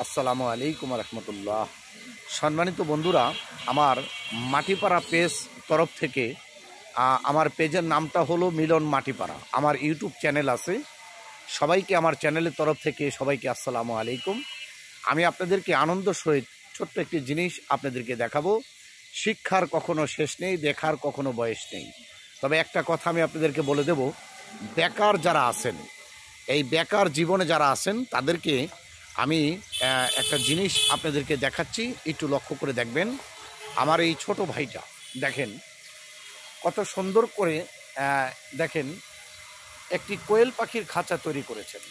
আসসালামু আলাইকুম রহমতুল্লাহ। সম্মানিত বন্ধুরা, আমার মাটিপাড়া পেজ তরফ থেকে আমার পেজের নামটা হলো মিলন মাটিপাড়া। আমার ইউটিউব চ্যানেল আছে। সবাইকে আমার চ্যানেলের তরফ থেকে সবাইকে আসসালামু আলাইকুম। আমি আপনাদেরকে আনন্দ সহিত ছোট্ট একটি জিনিস আপনাদেরকে দেখাবো। শিক্ষার কখনো শেষ নেই, দেখার কখনো বয়স নেই। তবে একটা কথা আমি আপনাদেরকে বলে দেব, বেকার যারা আছেন, এই বেকার জীবনে যারা আছেন তাদেরকে আমি একটা জিনিস আপনাদেরকে দেখাচ্ছি, একটু লক্ষ্য করে দেখবেন। আমার এই ছোট ভাইটা দেখেন কত সুন্দর করে দেখেন একটি কোয়েল পাখির খাঁচা তৈরি করেছেন।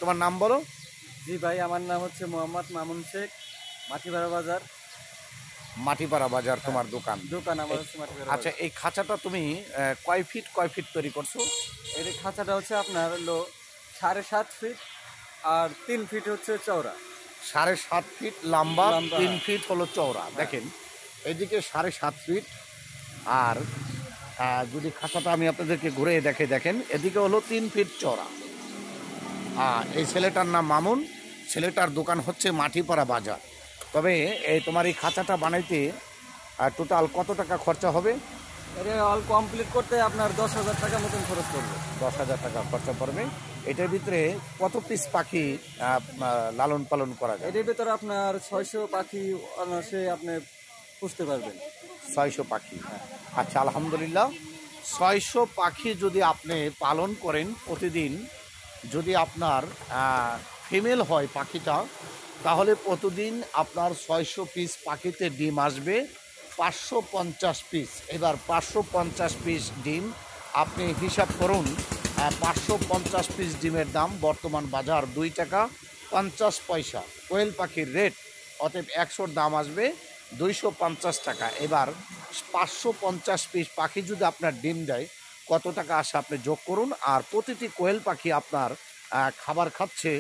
তোমার নাম বলো। জি ভাই, আমার নাম হচ্ছে মোহাম্মদ মামুন শেখ, মাটিপাড়া বাজার। মাটিপাড়া বাজার তোমার দোকান? দোকান আমার হচ্ছে মাটিপাড়া। আচ্ছা, এই খাঁচাটা তুমি কয় ফিট তৈরি করছো? এই খাঁচাটা হচ্ছে আপনার হলো 7.5 ফিট আর 3 ফিট হচ্ছে চওড়া। 7.5 ফিট লম্বা, 3 ফিট হলো চওড়া। দেখেন এদিকে 7.5 ফিট, আর যদি খাঁচাটা আমি আপনাদেরকে ঘুরে দেখেন এদিকে হলো 3 ফিট চওড়া। এই ছেলেটার নাম মামুন, ছেলেটার দোকান হচ্ছে মাটিপাড়া বাজার। তবে এই তোমার এই খাঁচাটা বানাইতে টোটাল কত টাকা খরচা হবে? এটা অল কমপ্লিট করতে আপনার 10,000 টাকা মতন খরচ পড়বে। 10,000 টাকা খরচা পড়বে। এটার ভিতরে কত পিস পাখি লালন পালন করা যায়? এটার ভিতরে আপনার 600 পাখি অনায়াসে আপনি পুষতে পারবেন। 600 পাখি? আচ্ছা, আলহামদুলিল্লাহ। 600 পাখি যদি আপনি পালন করেন প্রতিদিন, যদি আপনার ফিমেল হয় পাখিটা, তাহলে প্রতিদিন আপনার 600 পিস পাখিতে ডিম আসবে 550 পিস। এবার 550 পিস ডিম আপনি হিসাব করুন। 550 পিস ডিমের দাম বর্তমান বাজার 2 টাকা 50 পয়সা। কোয়েল পাখির রেট, অতএব 100-র দাম আসবে 250 টাকা। এবার 550 পিস পাখি যদি আপনার ডিম দেয় কত টাকা আসে আপনি যোগ করুন। আর প্রতিটি কোয়েল পাখি আপনার খাবার খাচ্ছে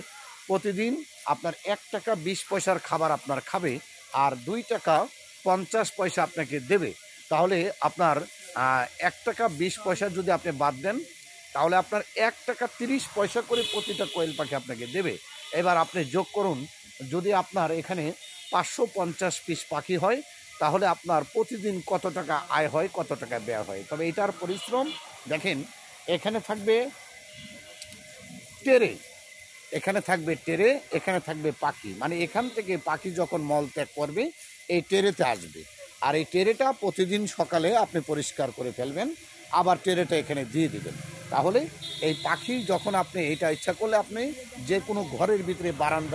প্রতিদিন আপনার 1 টাকা 20 পয়সার খাবার আপনার খাবে, আর 2 টাকা 50 পয়সা আপনাকে দেবে। তাহলে আপনার 1 টাকা 20 পয়সা যদি আপনি বাদ দেন, তাহলে আপনার 1 টাকা 30 পয়সা করে প্রতিটা কোয়েল পাখি আপনাকে দেবে। এবার আপনি যোগ করুন, যদি আপনার এখানে 550 পিস পাখি হয় তাহলে আপনার প্রতিদিন কত টাকা আয় হয়, কত টাকা ব্যয় হয়। তবে এটার পরিশ্রম দেখেন। এখানে থাকবে টেরে, এখানে থাকবে টেরে, এখানে থাকবে পাখি, মানে এখান থেকে পাখি যখন মল ত্যাগ করবে এই টেরেতে আসবে। আর এই টেরেটা প্রতিদিন সকালে আপনি পরিষ্কার করে ফেলবেন, আবার টেরেটা এখানে দিয়ে দিবেন। তাহলে এই পাখি যখন আপনি এটা ইচ্ছা করলে আপনি যে কোনো ঘরের ভিতরে বারান্দা